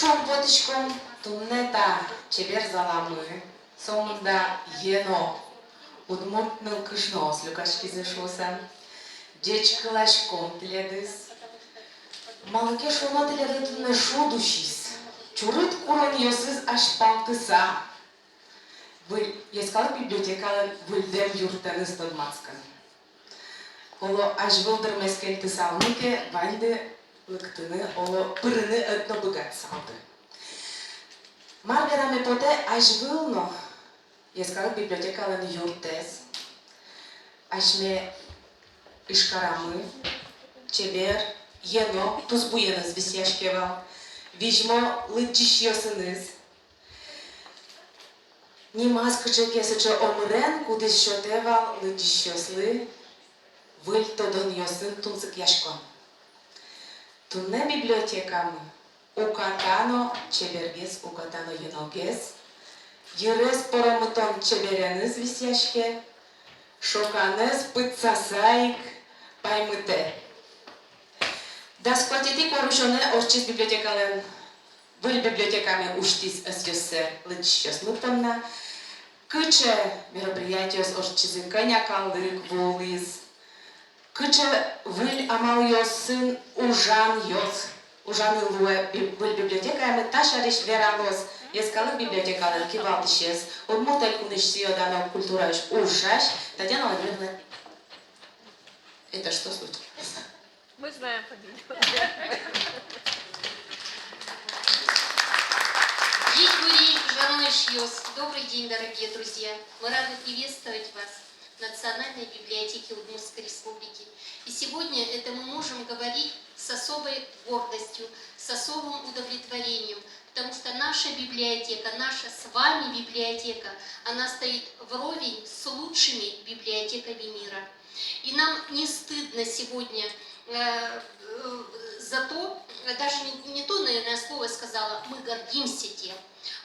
Шум водичком туннета чебер заламы, сомында ено, удмуртныл кышнос люкашки зашосан, деч калашком теледыс. Малыке шуно теледет на шудущис, чурыт курон йосыз аш палтыса. Вы, я сказала библиотека, выльдем юртаныс тодмацкан. Оло аж вылдыр мескен тысалныке, вальды лыктыны, оло пырыны этно быгат салды. Маргера ме поте аж вылно, я сказала библиотека лен юртес, аж ме ишкарамы, чебер, ено, туз буеныз висяшкевал, вижмо лыджишьосыныз. Нимаз кычылкесычы омырен, кудыс шотевал лыджишьослы, выль тодон йосын тунцык яшкон. Тунне библиотекамы, укатано чебергес, укатано еногес, ерес поромытон чебереныз висяшке, шоканыз пыцасайк паймыте. Да сплатити корушоне орчис библиотекален, выль библиотеками уштис эсьосе лыджишьослыптанна, кыче мероприятиос орчизы конякалык волыз, кыче выль амал йосын ужан йос, ужан илуэ выль библиотеками ташариш вералос, ескалык библиотекален кивалтышес, удмурталь куныш сиодано культураш ужаш. Татьяна Владимировна, это что случилось? Мы знаем фамилию. Добрый день, дорогие друзья! Мы рады приветствовать вас в Национальной библиотеке Удмуртской Республики. И сегодня это мы можем говорить с особой гордостью, с особым удовлетворением, потому что наша библиотека, наша с вами библиотека, она стоит вровень с лучшими библиотеками мира. И нам не стыдно сегодня за то, даже не то, наверное, слово сказала, мы гордимся тем.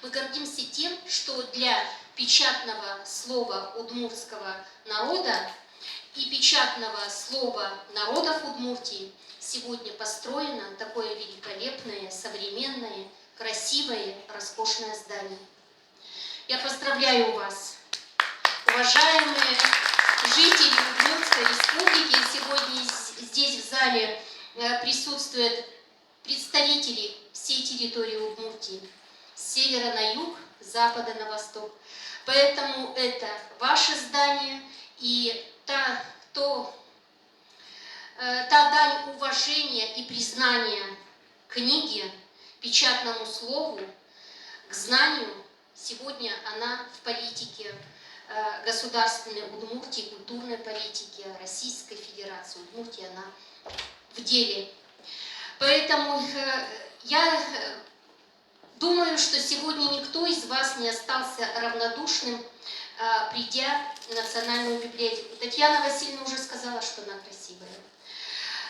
Мы гордимся тем, что для печатного слова удмуртского народа и печатного слова народов Удмуртии сегодня построено такое великолепное, современное, красивое, роскошное здание. Я поздравляю вас, уважаемые жители Удмуртской Республики. Сегодня здесь в зале присутствуют представители всей территории Удмуртии, с севера на юг, с запада на восток. Поэтому это ваше здание и та дань уважения и признания книге, печатному слову, к знанию, сегодня она в политике государственной Удмуртии, культурной политике Российской Федерации. Удмуртии она в деле. Поэтому я думаю, что сегодня никто из вас не остался равнодушным, придя в Национальную библиотеку. Татьяна Васильевна уже сказала, что она красивая.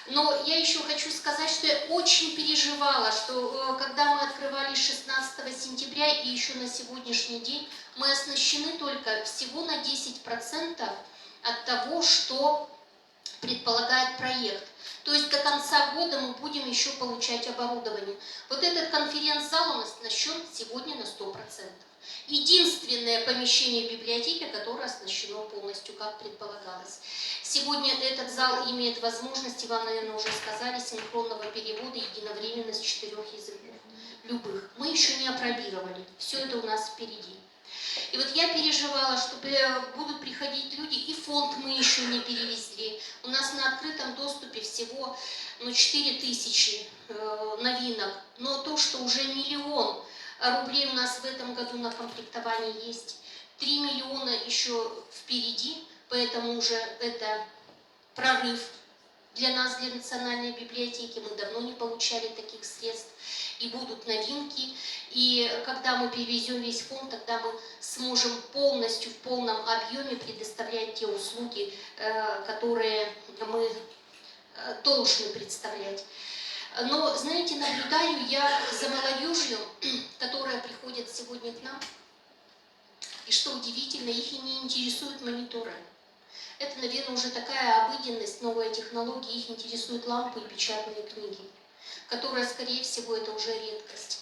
Но я еще хочу сказать, что я очень переживала, что когда мы открывали 16 сентября и еще на сегодняшний день, мы оснащены только всего на 10% от того, что предполагает проект. То есть до конца года мы будем еще получать оборудование. Вот этот конференц-зал у нас оснащен сегодня на 100%. Единственное помещение библиотеки, которое оснащено полностью, как предполагалось. Сегодня этот зал имеет возможности, вам, наверное, уже сказали, синхронного перевода единовременно с 4 языков. Любых. Мы еще не апробировали. Все это у нас впереди. И вот я переживала, что будут приходить люди, и фонд мы еще не перевезли. У нас на открытом доступе всего 4000 новинок. Но то, что уже 1 миллион рублей у нас в этом году на комплектовании есть, 3 миллиона еще впереди, поэтому уже это прорыв для нас, для Национальной библиотеки. Мы давно не получали таких средств. И будут новинки. И когда мы перевезем весь фонд, тогда мы сможем полностью, в полном объеме предоставлять те услуги, которые мы должны представлять. Но, знаете, наблюдаю я за молодежью, которая приходит сегодня к нам, и что удивительно, их и не интересуют мониторы. Это, наверное, уже такая обыденность, новая технология, их интересуют лампы и печатные книги, которая, скорее всего, это уже редкость.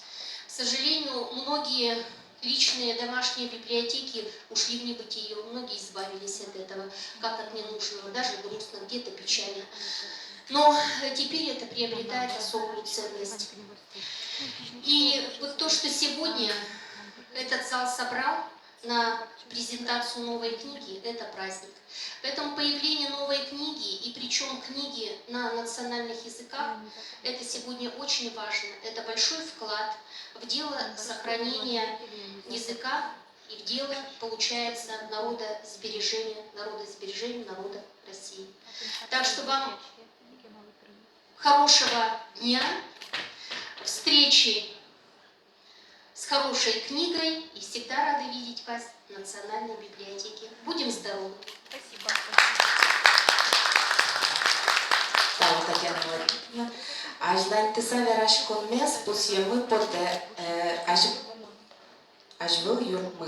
сожалению, многие личные домашние библиотеки ушли в небытие, многие избавились от этого, как от ненужного, даже грустно, где-то печально. Но теперь это приобретает особую ценность. И вот то, что сегодня этот зал собрал на презентацию новой книги, это праздник. Поэтому появление новой книги, и причем книги на национальных языках, это сегодня очень важно. Это большой вклад в дело сохранения языка и в дело, получается, народосбережения народа России. Так что вам хорошего дня, встречи с хорошей книгой, и всегда рада видеть вас в Национальной библиотеке. Будем здоровы! Спасибо. Стало Татьяна Владимировна. Aș da întâsarea și cum mi-a spus eu, mă poate, aș vă iurmă,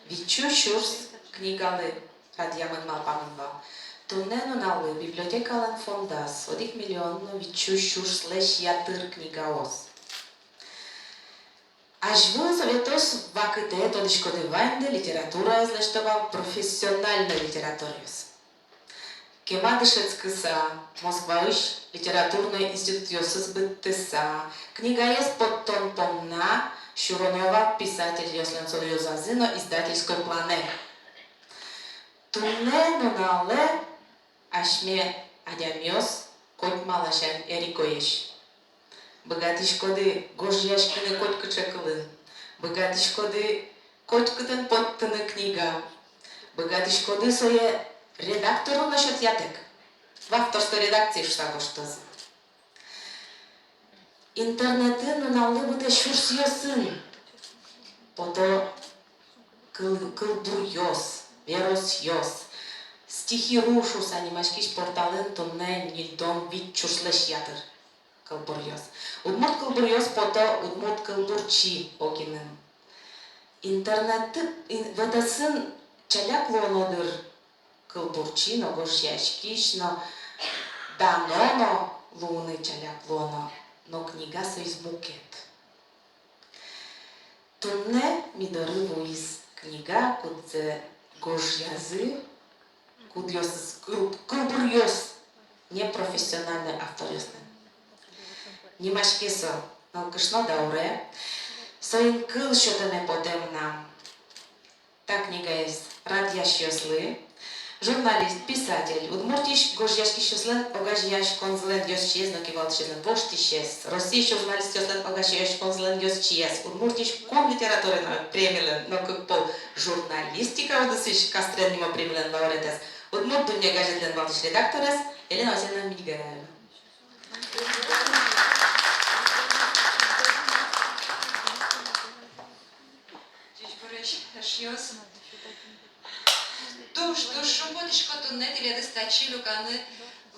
viciu șurs knigale radiamăn malpamânva. Tunenu nały biblioteka lan fondas, odik milionu viciu șurs leș iatâr knigaos. Aș vă sovětos vakite to diškodivanje literatura zleštova profesionalna literatorius. Кемадышец кыса, Москва иш литературный институт ёсыз быттыса. Книга есть подтон помна, Шуронова, писатель ёслен союзазы, но издательской плане. Туне нунале, ашме адямёс, коть малашан эрикоеш. Богатишкоды гожьяшкины коть кычекылы. Богатишкоды коть кытын подтыны книга. Богатишкоды сое редактору насчет ятек. В авторской редакции что-то. Интернетын налыбыты шурс ёсын. Пото кылдур ёс, верос ёс. Стихи рушус, анимашкиш порталын тунне нидон вид чурслеш ятыр. Кылбур ёс. Удмурт кылбур ёс пото удмурт кылбур чи окинын. Интернеты ватасын чаляк лонодыр. Кылбурчино, горшяшкишно, даноно, луны чаляклоно, но книга соизмукет. Тунне мидоры луис книга, кудзе горшязы, кудьос кылбурьос, непрофессиональный авторесный. Нимашкесо, налкышно дауре, соин кыл шотане подем нам. Та книга есть Радьяш Ёслы, журналист, писатель, удмуртиш гожьяшки щеслен, огажьяш конзлен ёс чиес, но кивал чеслен, вошти чиес. Российш журналист ёслен, огажьяш конзлен ёс чиес. Удмуртиш ком литературы премилен, но как пол журналистика, удасиш кастрен нимо премилен лауретес. Удмурт дуня гажетлен валтиш редакторес, Елена Васильевна Мидгаева. Dziś Boryś то шоботишко то не тиле достачи луканы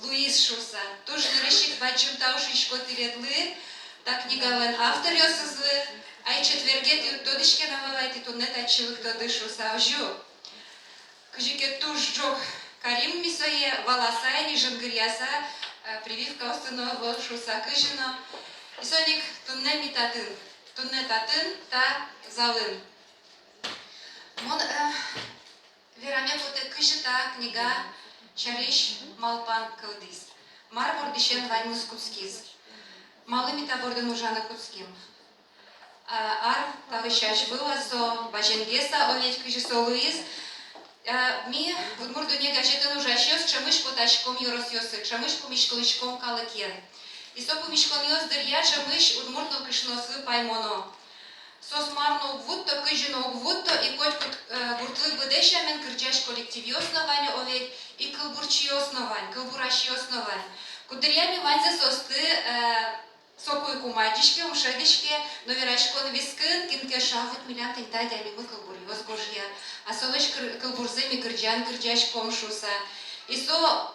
Луис Шуса. Тоже не решит бачим таушишко тиледлы, так книгавен автор ёсызлы, ай четвергет тодишке навалайте то не тачилых то дышуса ожу. Кыжике туш джок Карим мисое валасай ни жангыряса прививка установила Шуса кыжино. И соник тунне митатын, тунне татын та залын. Мон Вераме поте кыжыта книга Чариш Малпан Кылдис. Мар бордишен Ваймус Куцкиз. Малыми таборден ужана Куцким. Ар тавышаш была со Баженгеса оведь кыжысо Луиз. Ми удмурдуне газетен ужащёс чамыш потачком юрос ёсы, чамыш помишкалышком калыкен. И со помишкон ёс дырья чамыш удмуртно кышносы паймоно. Сосмарно обвудто, кыжино обвудто, и коть гуртлы быдешамен кырджаш коллективи основань оведь, и кылбурчи основань, кылбураши основань. Кудырьями ванзе состы сокуй кумадишке, ушедишке, но верашкон вискын, кинке шафет милям тентай дямимы кылбурьёс гожья. А солыш кылбурзыми кырджан кырджаш комшуса. И со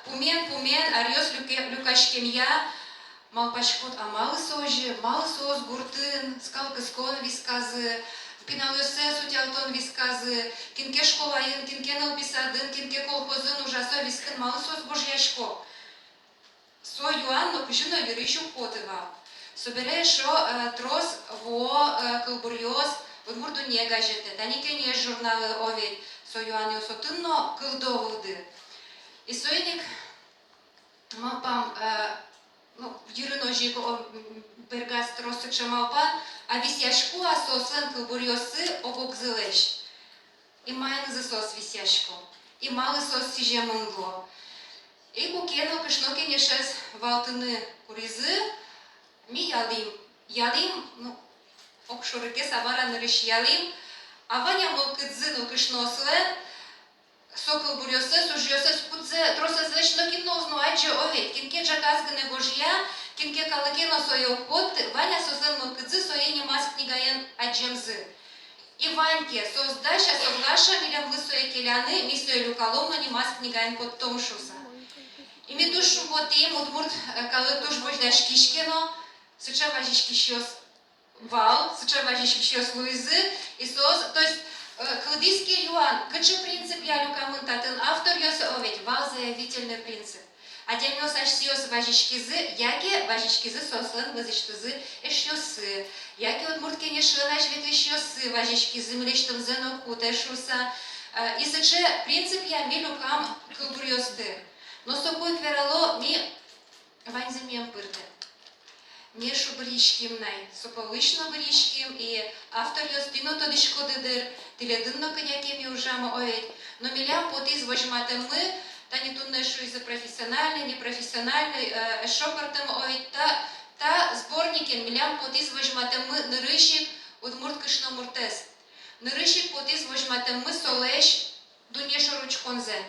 пумен, арьёс люкашкемья, Малпашкот, а малы сос гуртын, скалкыскон висказы, пиналöse сутялтон висказы, кинке школайын, кинке налписадын, кинке колхозын ужасо вискын малы сос божьяшко. Со юан, но пыжино верышу потыва. Собере, що трос во кълбурйос от мурду не гажете. Та ніке не журнали овід союани осотинно кълдовуди. І соїник мапам юриножіко бергас тросича мапан, а вісяшку асослен кълбурйоси обок зелеш. І має засос вісяшко. І мали сос сіже монгло. І кукено кишноки нешес валтини куризи, ми ялим. Ялим, окшурики савара нериш ялим, а ваня мокидзину кишнослен, сокол бурьосе, сужьосе, спудзе, тросе звечно кінозну, айче овід, кінке джаказгне гожя, кінке калекено сойо пот, ваня сослен мокидзи, соєні мас книгаєн аджемзи. І ваньке создаща соглаша мілям глисоє келяни, місоє люкаломно, ні мас книгаєн под томшуса. І ми душу потім, удмурт, коли тож бождаш кішкіно, суча важиш кішіос вал, суча важиш кішіос луїзи, і сос, тобто, кладиський юан, каче принцип я люкаментатен автор йос овідь, вал заявительний принцип. А тем йос аж сіос важиш кізи, яке важиш кізи сослен визиш тузи ешйоси, яке удмурт кенішен аж від ешйоси важиш кізи, млечтом зено кутешуса, і суче принцип я мі люкам кълбурйости. Но собой кверало ми ванземем пырды. Не шубричким най, сополично бричким, и автор йос дино тодишко дедер, телединно коняким и ужама оведь. Но милям потиз возьматем мы, та не тунне шо и за профессиональный, непрофессиональный, шопартем оведь, та сборникин милям потиз возьматем мы нырыщик удмурт кышно муртес. Нырыщик потиз возьматем мы солеш дунешо ручконзе.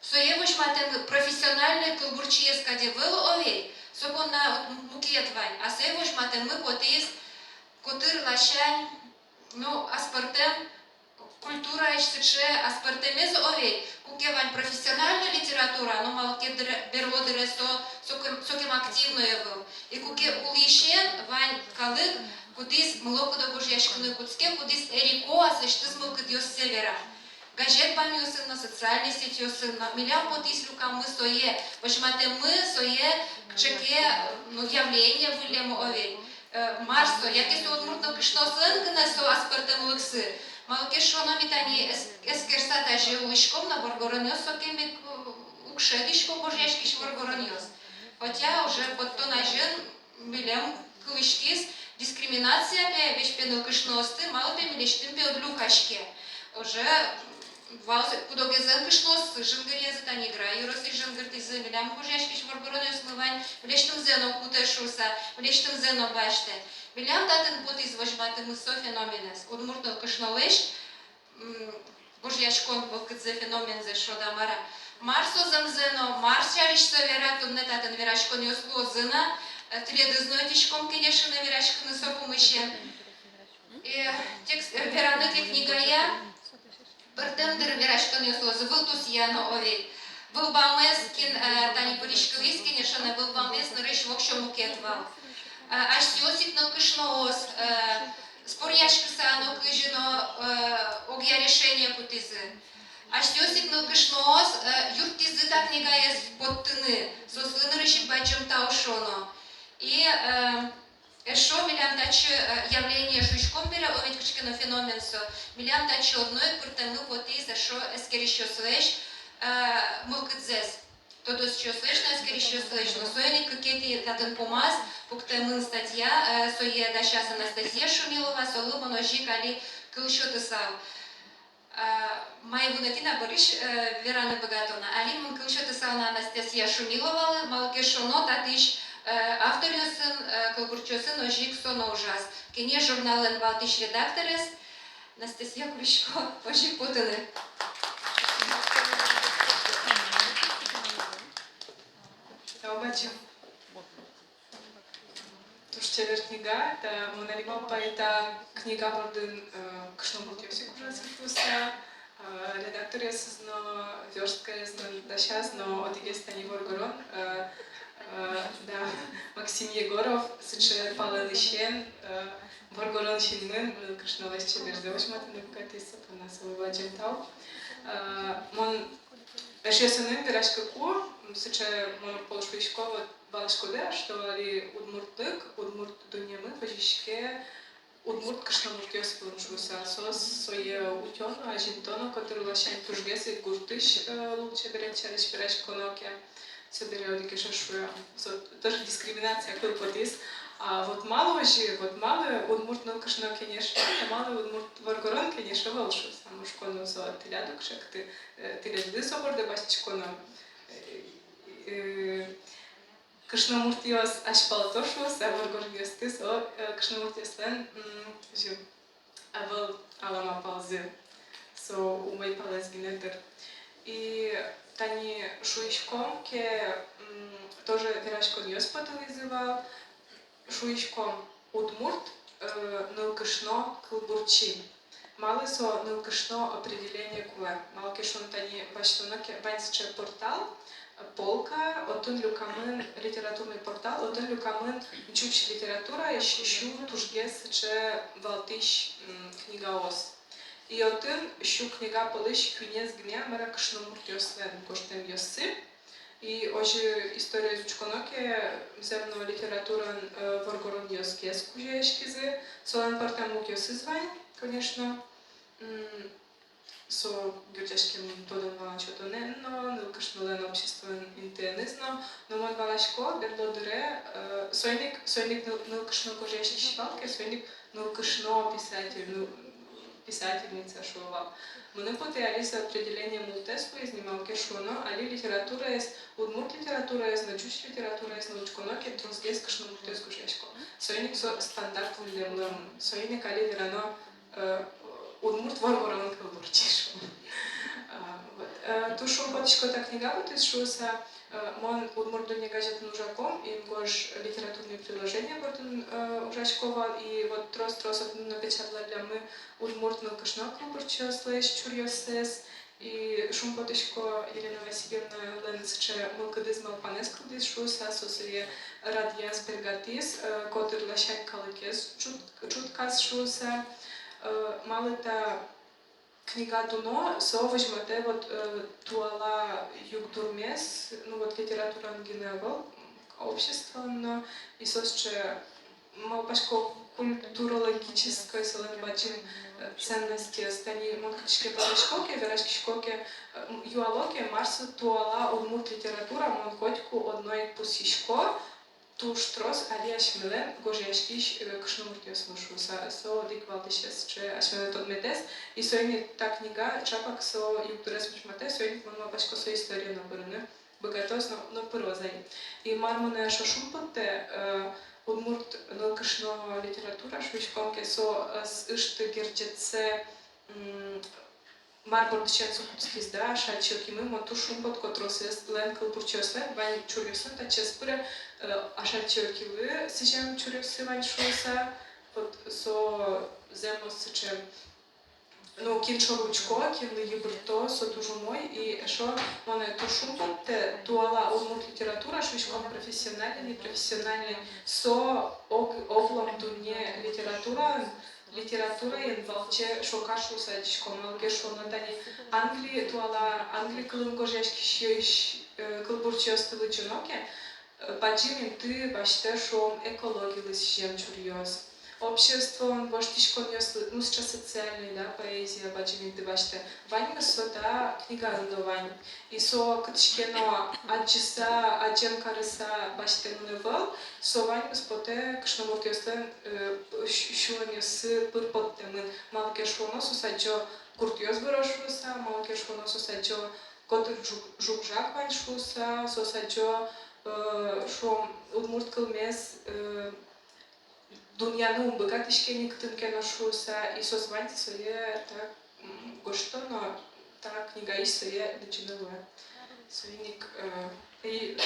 Соєвоч матем професіональний кълбурчиєс каде вило овей, собо на мукієтвань, а соєвоч матем ми потис, котир лащань, аспартем, культура ішсиче, аспартемез овей, кукевань професіональна література, малке берло дересо, сокем активно євил. І куке улішен вань калик, кудис млоко до божяшкини куцке, кудис еріко, асештиз млокид йос севера. Газет пам'юсин на соціальні сітюсин, мілям потис люкам ми соє, почмате ми соє чеке явлення вилємо ові. Марсо, якесь одмуртно кишно сленкне со аспертем лекси. Малке шоно мітані ескерсата живлишком на боргороньос, соким укшедишко божешкіш боргороньос. Хоча вже под то нажен мілям килишкіс дискримінація пе вешпенил кишности, мало пе міліштим пе одлюкашке. Уже кудогезен кышлос, жынгырезы тани игра, юросы жынгыртызы, милям кужешкиш варбороны смывань, влештым зено кутешуса, влештым зено баште. Милям татын потиз возьматы мысо феноменес. Удмуртныл кышнолеш, божьяшкон покыдзе феномен зе шодамара. Марсо зено, Марс яриш совера, тунне татын верашкон йосло зына, тредызной тишком кенешины верашканы сопумыщен. Текст вераныкле книга я, Бърдъмдър верашкан йослоза, вълтус яно овид. Вълбалмескин, тани поришкалискин, яшана вълбалмес, нареш вокшо мукетвал. Аш сиосик на кышноос, споряшка сано кыжино, огя решение кутизы. Аш сиосик на кышноос, юртизы так не гаяс подтыны, сослыны решит бачом таушоно. И Що мілям тачу явлення жучком бере овідкочкино феноменсо, мілям тачу одної куртами поти, за що ескеріщо слеш мокидзес. Тобто, що слеш на ескеріщо слеш, но соєні кикети таден помаз, пуктемин стаття, соє дащас Анастасія Шумілова, солумо ножі калі килщо тисав. Має вунатіна Бориш Вірана Багатона, алі мон килщо тисав на Анастасія Шумілова, малке шоно татиш автор йосин, кълбурчосин ожик соно ужас. Кене журнален валтиш редакторес, Анастасія Крючко, ожик путини. Ja obаче. Tuż kniga, ta Monalipa ta kniga worden krznomutiosi kurasitusa, redaktor jest no wiorstka jest no dasiasno odivestani Vorgoron, da Максим Егоров, сыче палалышен, Vorgoron шинмын кышновашче берзевош матны букатиса панасового джентау. Мон эшесенын верашка ку, сыче мон полшвишково балашкода, что али удмуртлык, удмурт дуньямы, пожишке удмурт кышнамурт ёсипын шуса, сос сое утёну, ажинтону, который лошань тужгесы гуртыш лучше берет через пираж коноке, собере одике шашуя. Тоже дискриминация был подис. А вот мало же, вот мало удмурт нылкышно конечно, мало удмурт варгорон конечно волшу, саму шкону со телядок, шак ты телядды соборды бастичкона. Кышнамуртиос ашпалтошус, а варгоргестис, о кышнамуртиослен жив. Авал алама палзы, со умой палез генетер. И тани шуишком, ке тоже верашкон ёс потализывал, шуишком удмурт нылкышно кылбурчи. Мало со нылкышно определение куэ. Мало кешон тани баштоноке ваньсче портал, полка, отун люкамын литературный портал, отун люкамын чуч литература, щу тужгес че валтыш книгаос. И отун щу книга полыш кюнес гня мара кышномурт ёслен коштем ёсы. И ожи история зучконоке зерно литература варгорон ёскес кужешкизы, солан партамук ёсы звань, конечно. Со гюртяшким подавала что-то ненно, нылкышнулен общество интенезно, но мой балашко берлодыре сойник нылкышно кожешки швалке, сойник нылкышно писатель, писательница шова. Мы потянулись определение мултеску из немалки шуно, али литература есть, удмурт литература есть, начуч литература есть, научконоки трансгес кышно мултеску шешко. Сойник со стандарт вулемлем, сойник али верано удмурт варгорон кылбурчиш. Тушу потичко та книга вот из шуса, мон удмурт дуне газет нужаком, и гош литературные приложения вот ужачкова, и вот трос напечатала для мы удмурт нылкышно кылбурчо слэш чурьосес, и шум потичко Елена Васильевна ленцче мылкадыз малпанес кылдыз шуса, сосые радьяс бергатис, котыр лашань калыкес чуткас шуса, малата книга Дуно, со возьмете вот туала югдурмес, ну вот литература ангеневал, общество, но и сосче малпашко культурологической соленбачин ценности стани монкачке парашкоке, верашки шкоке, юалоке, марсу туала удмурт литература, монкотьку одной пусишко, Туштрос, алияш милен, гожешкиш кшнумуртиос мушуса, со диквалтишес, че ашмелен тодметес, и соини та книга, чапак со юктурес мушматес, соини мама башко со история набраны, богатос, но пырозай. И мармоне шошумпоте, удмурт нылкышно литература, швичкомке со ышты герчетсе, Марбор диченцу куцкиз да, шачилки мы мотушум под котросес лен кылбурчослен, вань чурюсын та чеспыре ашачилки вы сичем чурюсы вань шуса, под со земо сичем ну кинчоручко, кинли ебрто, со тужумой и шо моне тушум под те туала удмурт литература, швичком профессиональный, непрофессиональный, со облам дуне литература ен валче шокашу садичко малге шонатани Англии туала Англии кылым гожешки шиш кылбурчиостылы чуноке баджимин ты баште шом экологилыс жем чурьёс. Общество он баштишкон ёс ну сейчас социальный да поэзия баджимин ты баште вань сота книга андовань и со кытышкено аджиса аджем карыса баште нуневал со вань споте кшномуртёстен шуаньосы пырпоттемын малке шоно сусаджо куртёс бырошуса малке шоно сусаджо котыр жукжак вань шуса сусаджо шом удмурт кылмес Дуньяну богат ишкени ктынкено шуса и созваньте свое так гоштоно та книга и свое дочиновое свиник и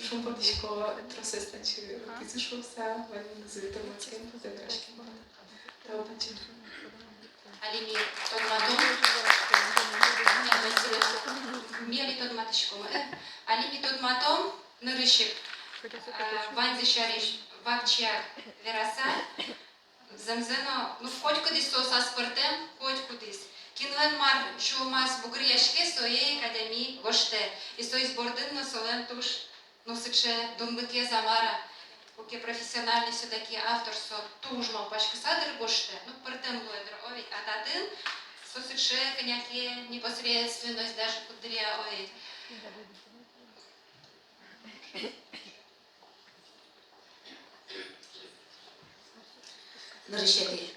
шум подишко тросестачи кизышуса ванин зытомацкен подагашки та удачи Алими тодматон мели тодматишко Алими тодматон нырышик ванзишариш Вакча вераса, замзено, ну хоть кудись соса спортем, хоть кудись. Кинлен мар шумас бугрияшке своей академии гоште, и сой сбордын на солен туш носиче Донбике Замара, поки професіональний все-таки авторство тужмо пачка садр гоште, ну пертем лойдер овід, а татын сосиче коняки непосредственность даже кудря овід. Нарешті.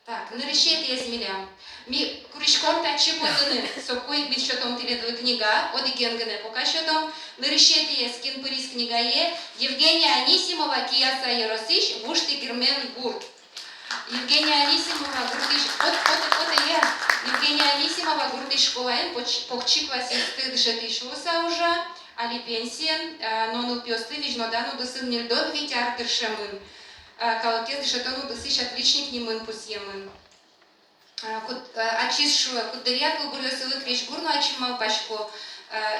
Так, нарешті я зміля. Ми куришком та чіпотини, сокой від щотом тіледові книга, одигенгене пока щотом. Нарешті я скін поріз книга є. Євгенія Анісімова, Кияса Єросиш, Вушти Гермен Гурт. Євгенія Анісімова, Гуртиш, от є. Євгенія Анісімова, Гуртиш школаєм, похчикла сісти дешетишуса уже, алі пенсієн, нону пьости, віжнодану досин нільдот вітяр тершемин. Калакез дешетону досиш отличник нимын пусьемын. Ачиш кударя кылбурёсылы креш гурну ачимал пашко.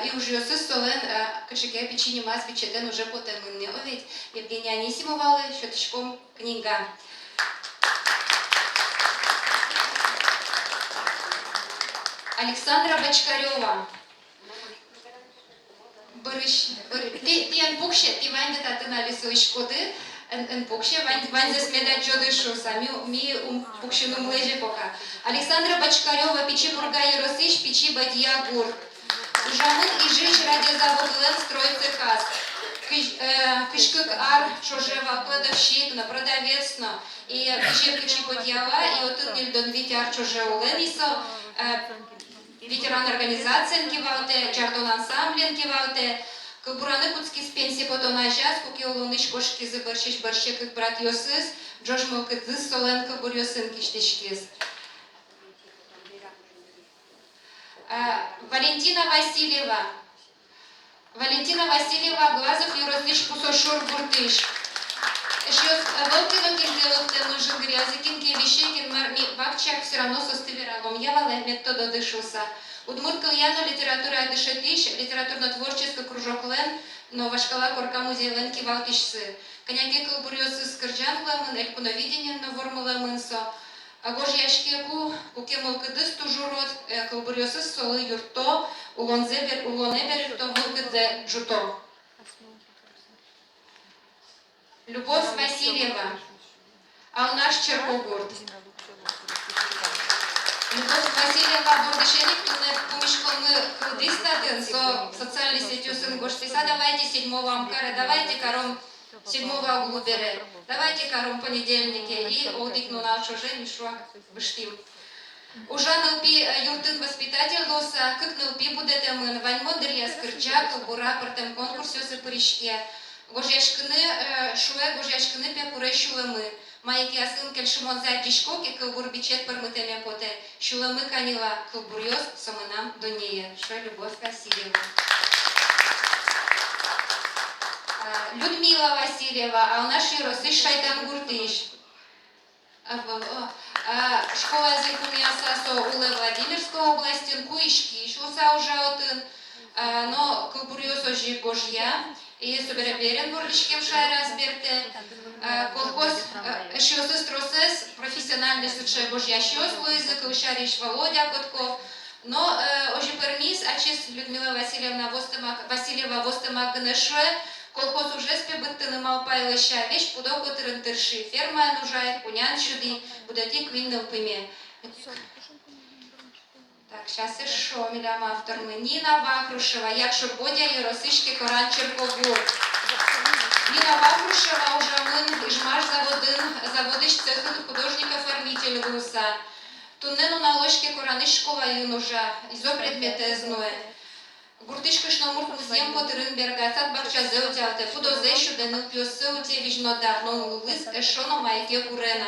И уже ёсы столен качеке печени маз бичетен уже потемынне. Оведь Евгения Анисимовалы щёточком книга. Александра Бочкарёва. Ти анпукше, ти вань дата на лісові шкоди, анпукше, вань засмеда чодишу самі, ми пукшину млежі пока. Александра Бочкарёва, печи Бургай Росиш, печи Бадья Гур. Ужамын и жич радиозавод Лен строится хаз. Кышкык ар, чожева, кладовщикна, продавецна, и печи печи Бадьява, и отын нельдон витяр чожеу Ленисо, ветеран организации кивалте, чардон ансамблен кивалте, кылбураны куцки с пенсии потом ажаз, куки олуныш кошки заборщиш борщек брат Йосыс, джош мылкыдыз солен кылбур Йосын киштешкес. Валентина Васильева. Валентина Васильева, Глазов Юрозлич Пусошур Буртыш. Еще волкино кинделов те нужен грязикин кевищекин марми бакчак все равно составиралом. Я вале метода дышуса. Удмурткал яно литература дышетиш, литературно-творческий кружок Лен, нова шкала корка музей Лен кивалтишсы. Коняки кылбурёсы скырджан ламын, эльпуновидение но формула мынсо. Агож яшкеку, куке мылкыдыс тужурот, кылбурёсы солы юрто, улонебер, то мылкыдзе жуто. Любовь Васильева, а у нас Черкогорд. Любовь Васильева Бордышеник, тут на помешком мы худистатын, со социальной сетью сын Гоштиса, давайте 7 Амкара, давайте кором 7 Углубере, давайте кором понедельнике, и одикну на чужие мишуа выштим. Уже налпи юртын воспитатель лоса, как налпи будет мы, ваньмон дырья скырчак, бура портем конкурсе с паришке. Гожяшкыны шуе, гожяшкыны пекуре шулемы. Майки асын кельшимон за дишко, ке кылбур бичет пармытеме поте. Шулемы канила, кылбурьёс сомынам донее. Шуе Любовь Васильева. Людмила Васильева, а у нас Росиш Шайтан Гуртыш. Школа языку Миасасо Уле Владимирской области, Куишки, Шуса уже один, но кылбурьёс ожи Гожья. И собереберен бурлишкем шайра разберте. Колхоз шиосыз тросыз профессиональный суче божьящёс Луиза Кылшариш Володя Котков. Но ожи пермис, ачис Людмила Васильева Востемак Гнешуе, колхоз уже спебыттыны малпайлыша, вещь пудоку тырынтырши, ферма нужает, кунян чуди, будати квинныл пыме. Так, сейчас еще милям автор мы. Нина Вахрушева, якщо Бодя і Росишки Коран Черкогур. Нина Вахрушева уже мин жмаш заводиш цехин художника-оформитель Руса. Тунену на ложке Корани школа юнужа, изо предметы зное. Гуртишка шномур музеем Потеринберга, сад бакча зеутяте, фудозе щоденил пьосеуте віжнода, но луис ешоно майке курена.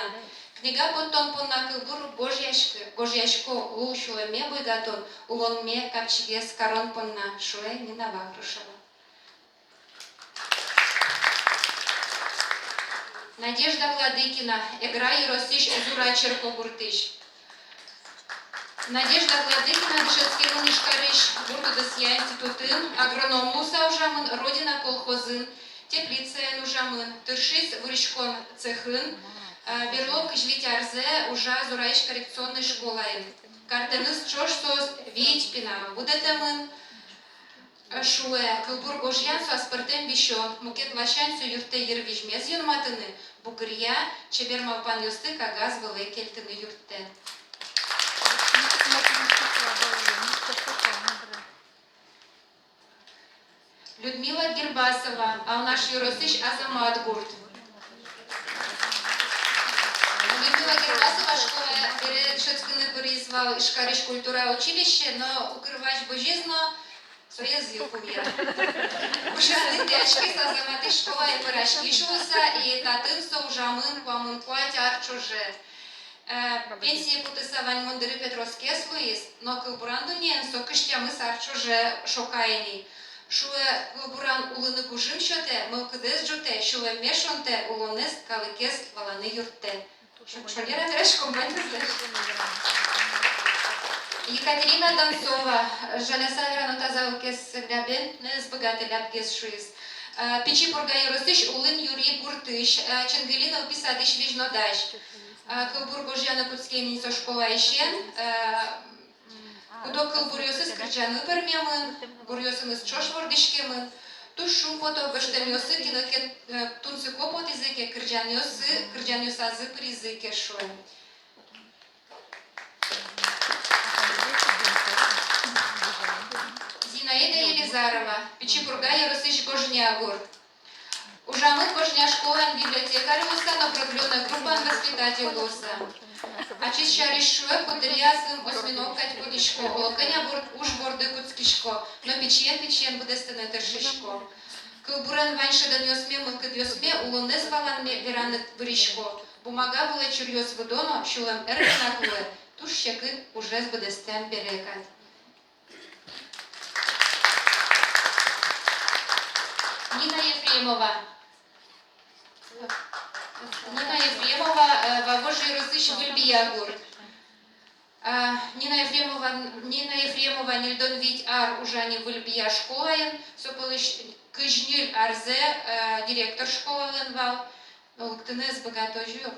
Книга потом на кылбур Гожьяшко лушуе ме буйгатон, улон ме капчиге скарон понна, шуе Нина Вахрушева. Надежда Владыкина, Эгра и Росиш Зура Черкогуртыш. Надежда Владыкина, Дышецкий Мунишкарыш, Буртудасья институтын, агроном Муса ужамын, Родина колхозын, Теплица ужамын, Тыршис Вуришкон цехын, Берлог Жвитярзе, уже Зураиш коррекционной школой. Картенис чошсос віть пінам. Будете мин шуе кылбур гожьянсу аспартем вищо мукет лащанцу юрте ервиж мезйон матыны бугырья чебер мавпан юсты кагаз вылы кельтыны юрте. Людмила Гербасова, а наш юросыш Азамат Гурт. Людмила Гербасова школа перед Шецкины призвал Шкариш культура училище, но укрывач божизно своє зілку міра. Уже дитячки Азамати школа і пирашки шуса, і татинство уже амин памин платя арчуже. Пенсії потисавань мондири Петровське слоїс, но килбуранду нієн сокиштями сарчуже шокайні. Шуе килбуран улини кужим щоте, милкидес жуте, шуе мешонте, улонес каликес валани юрте. Шоліра терешком бандизе. Екатерина Донцова, жаляса гранота заукес глябен, не збагати ляпкес шуїс. Печі пургай ростиш улин Юрій Гуртиш, Ченгеліна описатиш віжнодаш. Килбур Божяна Куцький мінцо школа іщен, кудок килбурйоси скричани пермємин, бурйосини з чошвордишкемин, туш шум пото бештемйоси кінокет тунци копот ізике, кирджанйоса зипер ізике шуе. Зинаида Елизарова, Печипурга Росыч Гожнягур. Ужамы Гожня школа библиотекарь уса, направленная группа воспитатель уса. Очищали шуэ, кудрязым, осьминог кать кудишко, олоканя уж борды куцкишко, но печен буде стене тершишко. Кылбуран ваньше даньосме, мылкыдьосме, улонез валан вераны выришко. Бумага была чурьос выдоно, шулем эркнаклуэ, туш щекы уже буде стен берекать. Нина Ефремова. Нина Ефремова, Вавожий Русыч Вильбиягур. Нина Ефремова, Нильдон Вить Ар Ужани Вильбия школаен, Сопылыш Кыжнюль Арзе, директор школы Ленвал, Луктынес Богатожюк.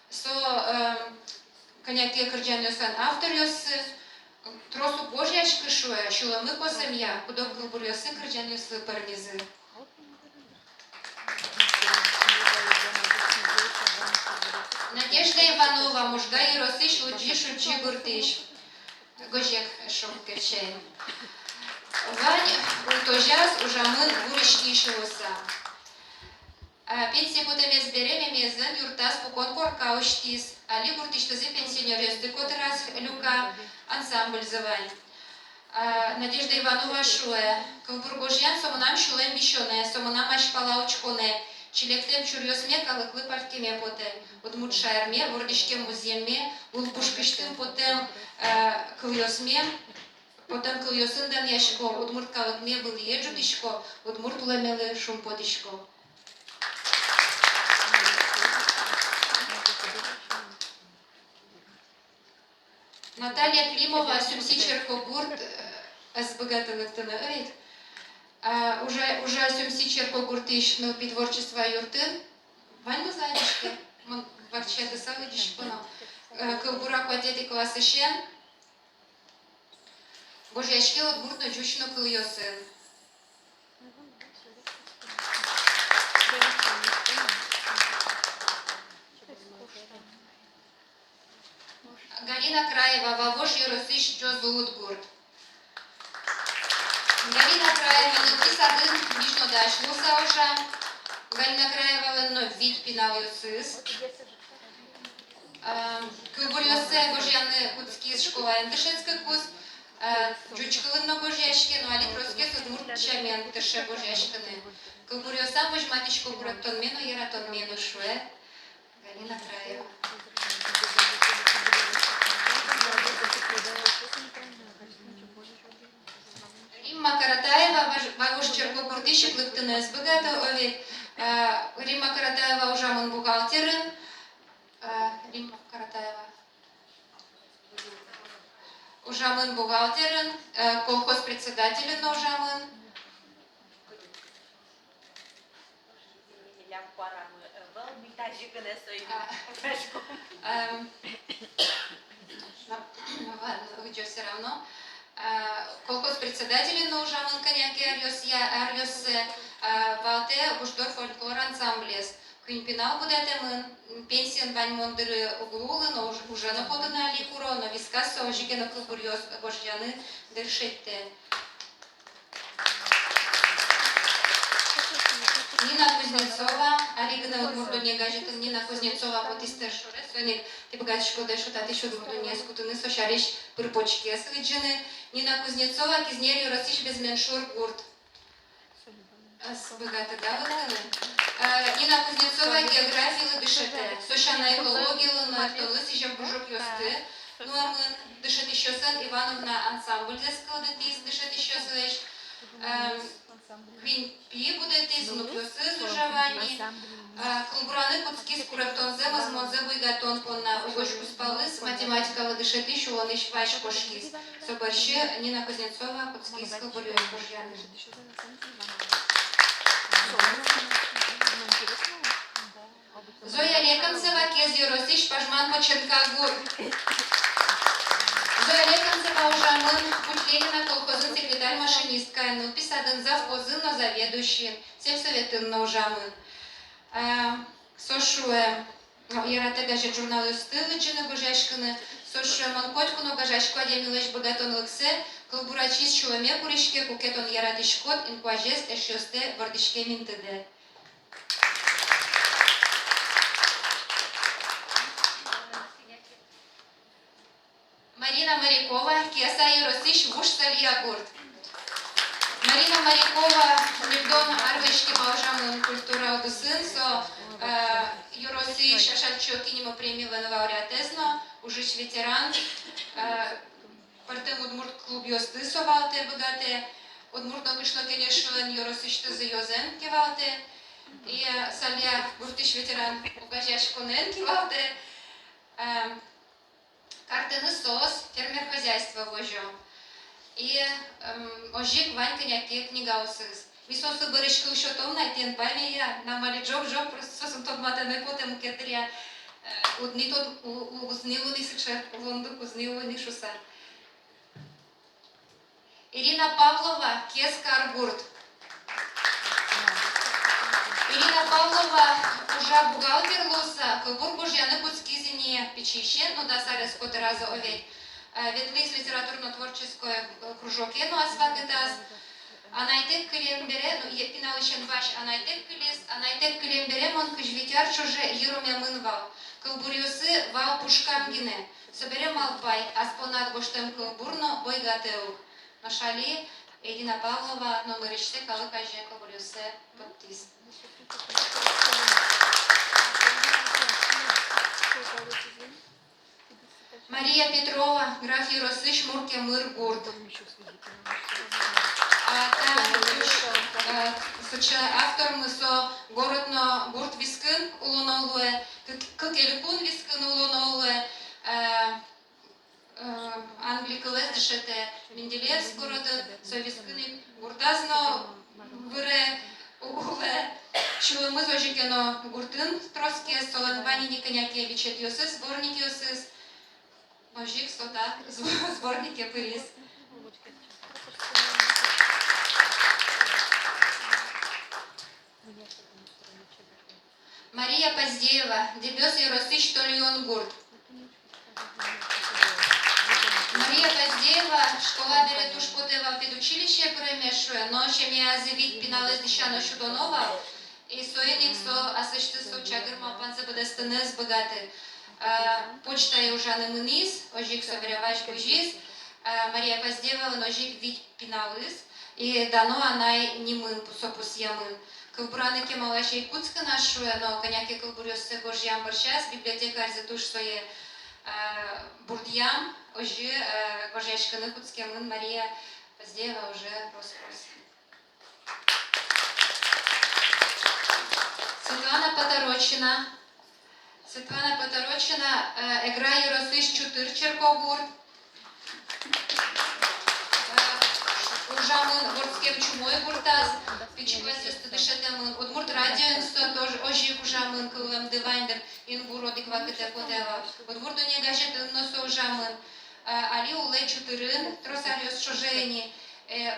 Со коняке Кырджанёсан автор ёсы, Тросу Божьячкы шуэ, Шуламы по семья, Кудок Кылбур ёсы Кырджанёсы парнизы. Надежда Иванова, Мужга Еросыч, Луджи Шучи Гуртыш. Гожек Шомкерчей. Вань Утожаз, Ужамын Гуришки Шуса. Пенсия потемес береме мезен юртас пукон коркауштис. Али Гуртыштазы пенсионер ёсты раз люка ансамбль зывань. Надежда Иванова шуэ. Кылбур Гожьян сомунам шулем бишоне, сомунам ашпала учконе. Чилектем чурьосме калыклы парткеме поте, удмут шаерме, вордишкем муземе, улпушкыштым потем кыльосме, потем кыльосындан яшко, удмурт калыкме был еджутишко, удмурт улемелы шум потишко. Наталья Климова, Сюмси Черкогурт, СБГ-тылыктыны öйт. Уже Сюмси Черкогуртыш на підворчество юртин. Вань задишки, мы вообще досали дишкуно. Кылбура квадети классышен. Божьячки от буртно жучно кыльосын. Галина Краева, Вавош Еросыч Джозулутгурт. Галина Краева, Нилтисадын, Нижнодаш Луса уже. Галина Краева, Ленно Вить Пинал Юсыс. Кылбур Йосе, Гожьяны Куцки школа Эндышецкий кус. Джучка Ленно Гожьяшки, но Али Троске Судмурт Чамен, Терше Гожьяшканы. Кылбур Йоса, Вожматичку Буратон Мену, Яратон Мену Шуэ. Галина Краева. Римма Каратаева, Вавуш Черкогуртыш, Клыктыны СБГ-то овет. Римма Каратаева уже мон бухгалтерын. Римма Каратаева. Уже мон бухгалтерын. Колхоз председателен уже мон. ладно, где все равно. Колхоз председателей на ужамын коняки арьос валте буштор фольклор ансамблес. Кюнпинал будатемын пенсион вань мондыры углулы, но уже на ходу на аликуро, но вискас ожиген кылбурьос гожьяны дыршетте. Нина Кузнецова, Алигна Удмурдуния гаджетын Нина Кузнецова потистер шурес, соник ти богатшко дэшу тати шу Удмурдуния скутыны сошариш пырпочки асвиджины. Нина Кузнецова кизнерью росиш без меншур гурт. Богато, да, выданы? Нина Кузнецова география дышите, сошана экология луна, то лыс еще бружок ёсты. Ну а мы дышит еще сан Ивановна ансамбль заскладетис, дышит еще слышь. Квинпи будетис, ну плюсы сужавани. Кулбураны куцки скурептонзе, мазмонзе буйгатон понна угошку спалыс, математика ладышет еще он ищ ваш кошкис. Соборщи Нина Кузнецова, куцки скулбурю кожьяны. Зоя Леканцева, Кезью Росиш, Пажман Поченкагур. Зоя Леканцева ужамын, путь Ленина, колхозын, секретарь, машинистка, ну, писадын завхозын, но заведующий, сельсоветын на ужамын. Сошуе, ярате гажет журналисты лычыны божашкыны, сошуе манкотку, но гажашку адемилыш богатон лыксе, кылбурачис чуламе куришке, кукетон яратишкот, инкуажес, эшёсте, вардишке минтыде. Марина Морякова, Киаса и Росиш, Вушталья Гурт. Марина Морякова, Левдон Арвешки, Баужамын, культура Одусын, со Юросиш, Ашальчо, Кинема премии Венова Ужич ветеран, партем Удмурт клуб Йосты совалте богате, Удмурт напишло, конечно, Юросиш ты за Йозен кивалте, и Салья Гуртиш ветеран, Угажаш Конен кивалте, Картины сос, фермер хозяйства вожу. И ожик Ванька няке книга усыз. Мисосы барышкы еще том найтен памия, намали джоб просто сосом тот матане потом кетрия. Удни тот узнилу ни сыча, лондук узнилу ни шуса. Ирина Павлова, Кеска Аргурт. Ирина Павлова уже бухгалтер лоса, кылбур божьяны куцкизине печище, ну да сарес коты раза оведь. Ветлис литературно-творческой кружок ену асвакетас. Анайтек килембере, ну пиналышен ваш анайтек килес, анайтек килембере мон кыжвитяр чуже еруме мынвал. Кылбурюсы вал пушкамгине. Соберем алпай, аспонат гоштем кылбурно бойгатеу. Нашали Ирина Павлова, номеричте калыкаже кылбурюсы подтис. Мария Петрова, граф Юросыш, Мурке Мыр Гурт. Автор мысо городно Гурт Вискын улонолуе, Кыкелькун Вискын улонолуе, Англикалес дешете Менделеевс города, Совискыны Гуртазно выре угле. Чулымыз ожикено Гуртын Троске, Солонвани Никонякевич Йосыс, сборник Йосыс. Ожик сота, сборник Япырис. Мария Поздеева, Дебес Яросыч Тольон Гурт. Мария Поздеева, школа берет ушкотева педучилище премешуе, но чем я завид пиналез дишано Шудонова, и соедик со асышты со чагырма панца бадастыныз богаты. Почта и ужаны мынис, ожик соберевач бужис, Мария Поздеева, ножик вид пиналыз, и дано она не мын сопус ямын. Кылбураны кемалашей Куцка нашуе, но коняки кылбурёсы гожьям борщас, библиотекарь за туш свои бурдьям, ожи гожьяшканы Куцкемын, Мария Поздеева уже рос-рос. Светлана Поторочина. Светлана Поторочина, Эгра Юросыш Чутыр Черкогур. Ужамын Гордскем Чумой Гуртаз, Пичекласис Тадышетемын, Удмурт Радио Инсто тоже Ожик Ужамын, Кылым Дивайндер, Ингуро Диквакете Потева, Удмурт Дуне Гажет Носо Ужамын, алі уле чотирин, тросаріос шожені,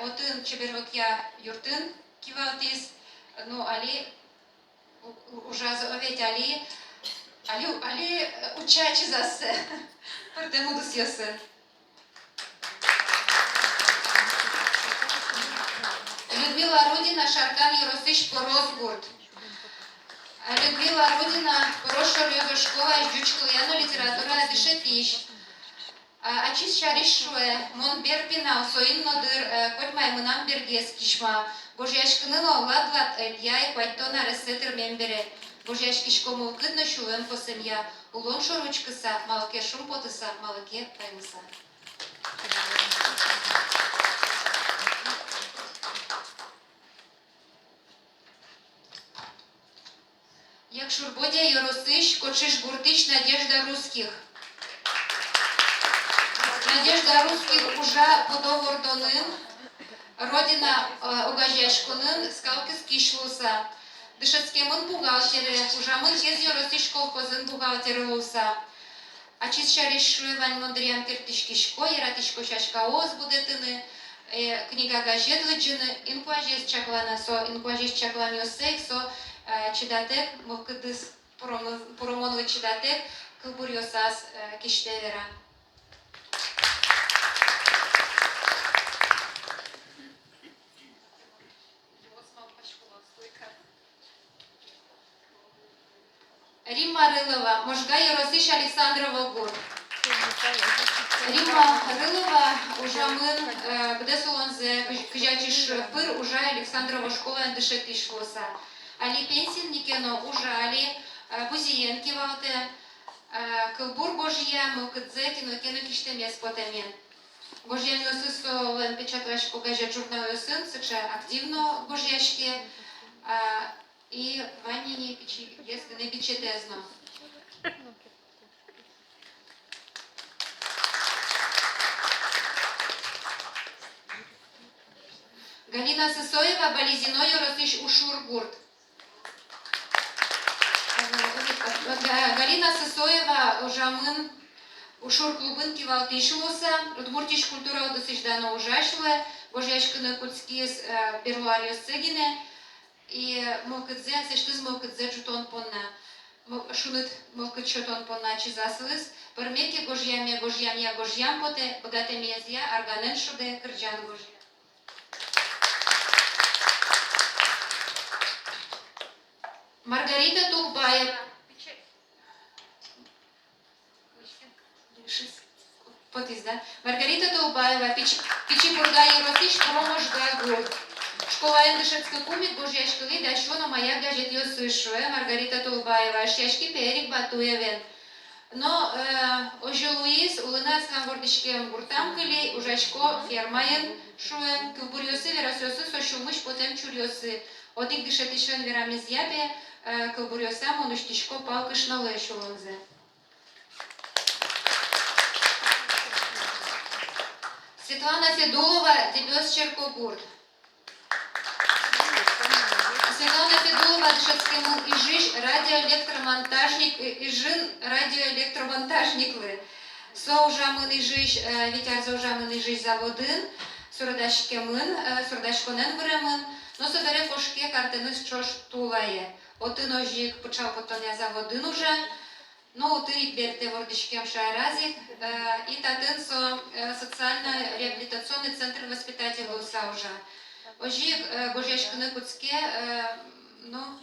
один чебервокя юртин ківалтіс, ну алі ужаз овіть алі учачі засе, пердемудус ясе. Людмила Рудіна, Шаркан Єросич, Порозгурт. Людмила Рудіна, Порошор Йозошкова, Ждючко Яно, література Дишетіш. Ачіс Шарішуе, Мон Берпіна, Соїн Нодир, Котьмай Мунам Бергес Кішма, Божяшкинило, Владлад Ельяй, Пайтона Ресетер Мембере, Божяшкішко Мовкидно, Шулем Посем'я, Улон Шоручкиса, Малке Шумпотиса, Малке Таймиса. Як Шурбодя Yorosыш, Кочиш Гуртыч, Надежда Русских. Надежда Русских уже по договордонын, родина Огажяшконын, Скалкис Кишлуса. Дышецкемын бухгалтеры, ужамын кез Yorosыш колхозын бухгалтеры луса. Ачис Шаришуе Вань Мондриян Киртишкишко, Яратишко Шашка Оз будетыны, книга газет лыджыны, инкуажес чакланасо, инкуажес чакланёсексо, чидатек, мокыдыс поромонлы чидатек, кылбурьосас киштевера. Римма Рылова, Можга Yorosыш Александрова Гур. Римма Рылова, ужамын, бдесулонзе, кыжачиш пыр, уже Александрова школа дышетиш лоса. Али пенсинникено ужали, Бузиенки валте, Кылбур Божья, Мокыдзе, Кинокено Киштемес потемен. Божья Мёсысо Лен Печатвашко газет журнал Йосын, сыча активно Божьяшке, и Ванини если не печетезно. Галина Сысоева, Болезино Yorosыш Ушургурт. Галина Сысоева, Ужамын, Ушур клубын кивалтишулуса, Удмуртиш культура удосыждано ужашлы, Божьяшканы куцкис Берлариос Цегине, и Мокыдзе, сештыз Мокыдзе Джутон Понна, Шунет Мокыд Шотон Понна Чизасылыс, Пармеки Гожьяме Гожьямья Гожьям поте, Богатемезья, Арганен Шуде, Кырджан Гожья. Маргарита Тухбаева. Маргарита Тухбаева, Пичипурга Yorosыш, Поможга Гурт. Школа Эндышецкий кумик, Божьяшкали, Дашона, моя газет Йосышуэ, Маргарита Тухбаева, Шяшки Перик Батуевен. Но Ожи Луис, Улына Скамвордышкем Гуртамкали, Ужачко Фермаен, Шуэн, Кылбурьосы, Верасёсы, Сошумыш, Потем Чурьосы. Одик дышетишен Верамезьябе, Кылбурьоса, Монуштишко, Палкышналэ Шулонзе. Светлана Федулова, Дебёс Черкогурт. Светлана Федулова, Дышецкемын Ижиш, радиоэлектромонтажник, Ижин, радиоэлектромонтажниклы. Со ужамын Ижиш, Витярза ужамын Ижиш заводын, Сурдашконен времын, но собере кошке картеныс чош тулае. Оты ножик почав потоня заводын уже, но утырик берте вордышкем шайразик, и татын социально-реабилитационный центр воспитателя уса уже. Ожик Божьяшканы куцке, ну,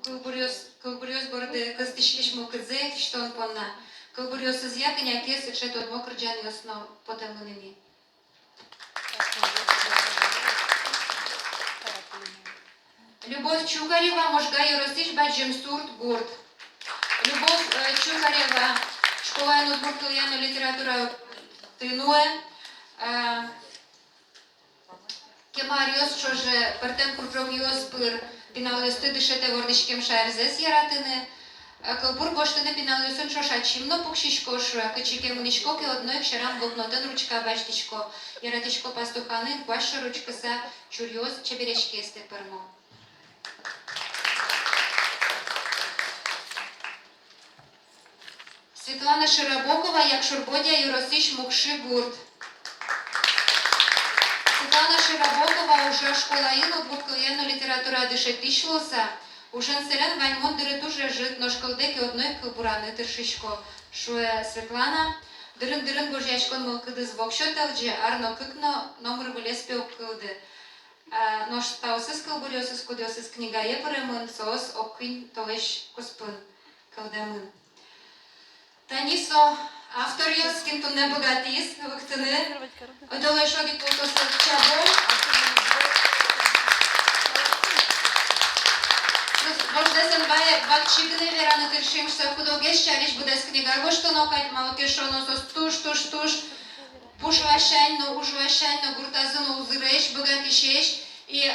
кылбурьос борды кыстышкиш мукыдзе, киштон понна. Кылбурьос из яконя кес, и чет от мокрджан ясно потемынами. Любовь Чукарева, Можга Yorosыш, Баджемсурт, Гурт. Любовь Чукарева, школа Удмуртуяну литература Тынуэ. Кемариос, что же, Партем Куржов Йоспыр, Пиналесты дышете вордышкем шайрзес яратыны. Кылбур боштыны Пиналесун шошачимно пукшишкошу, кычикем унишко, ке одной кшерам блокнотен ручка баштишко. Яратишко пастуханы, ваша ручкаса, чурьоз, чеберешкесте пермо. Світлана Широбокова, як Шурбодя Юросич Мукши Гурт. Світлана Широбокова уже школа іну, будкоєнну література дишетишлоса. Ужен селен ваньмон диритуже жит ношкалдеки одной кылбураны тыршишко. Шуе Светлана. Дырын-дырын гожьячкон мылкыды звук шоталджи, арно кыкно номер вылеспе укылды. Нож таусыз кылбурёсыз кудёсыз книга епырымын, соос оккин толеш куспын кылдамын. Танисо автор ёскин тунне богатис, вактыны. Одолеш оди полтосы чабо. Možda vak čigny verany tyršim sa chudogės čališ budas kniga goštono, kad malkešono sos tuš, пушвашайно, ужвашайно, гуртазыно узыреш, богатишеш, и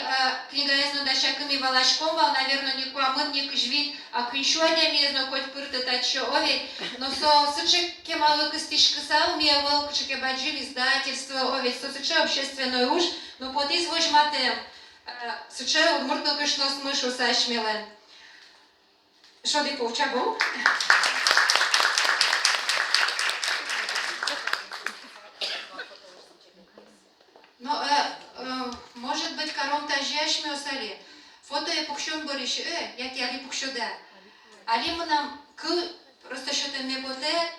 книга езно дашаками валашкова, наверное, не куамын, не кжвит, а квиншуадя мезно, хоть пырты тачо овет, но со сычек кемалы кыстишка сау, мия волкчике баджим, издательство овет, со сыче общественной уж, но под извож матем, сыче удмуртно кышно смышу сашмелен. Шоди повчагу. Но, может быть, кором тажьяш мёсали. Фото я пукшон бориш, як я ли пукшода. Али мы нам просто что-то не боте.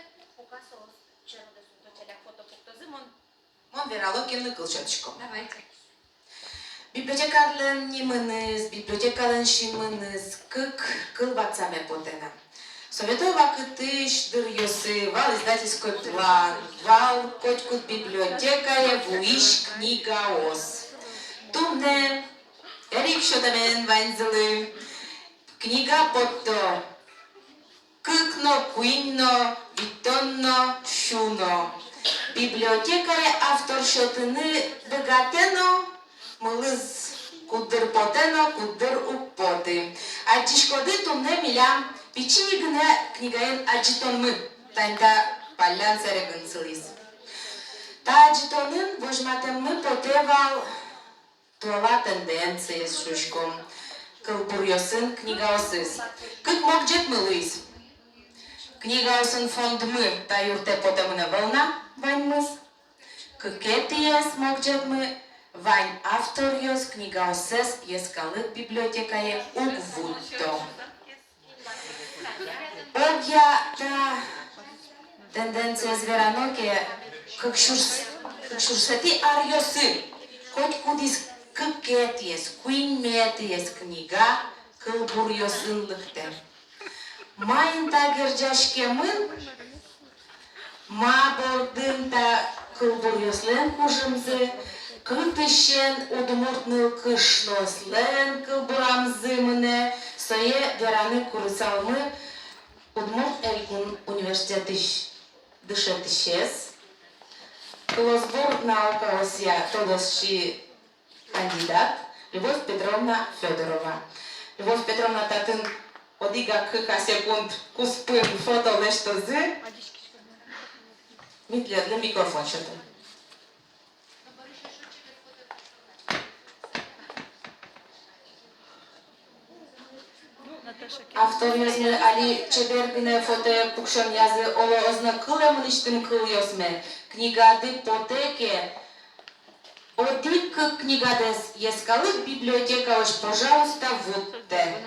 Мон верало кенлы кылчатышко. Давайте. Библиотекарлен нимыныз, библиотекален шимыныз, кыл ватсаме потена. Советова кытыш дыр йосы, вал издательской план, вал котькут библиотекая, вуиш книга ос. Тумне, эрик шотамен ванзылы, книга потто, кыкно, куинно, витонно, шуно. Библиотекая автор шотыны богатено, мылыз кудыр потено, кудыр уппоты. Аджишкоды тумне милям пичигне книгаен аджитонмы, тайта палян сарегын сылыз. Та аджитонын вожматеммы потевал туала тенденция с шушком. Кылбурьосын книгаосыз. Кык мокджет мылыз. Книгаосын фондмы та юрте потемына волна ваньмыз. Кыкетиес мокджет мы вань автор йос книгаосыз ескалык библиотекае угвутто. Огя та тенденция звераноке как шурсати арьосы, хоть кудис кыкетиес, куинметиес книга кылбурьосын лыхте. Майын та герджашкемын, ма бордын та кылбурьослен кужымзы, кытышен удмуртныл кышлослен кылбурамзымыне, сое вераны курысалмы Удмурт Элькун университетыш дышетышес. Клосбур наука осия тодосши кандидат Любовь Петровна Федорова. Любовь Петровна татын одига кыка секунд куспын фото лешто зы. Митледлы микрофон шатын. Автор yazme Ali Çebergine foto pukşon yazı olo ozna kılımın iştim kıl yazme. Knigady poteke. Odik knigades ескалык библиотека уж, пожалуйста, вудте.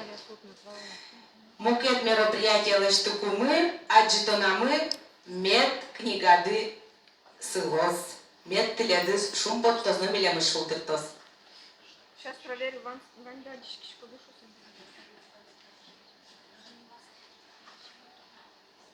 Мукет мероприятия лештуку мы, аджитонамы, мед книгады сылоз. Мед теледыз шумбот тозно милемы шулдыртос. Сейчас проверю вам дадички, что душу.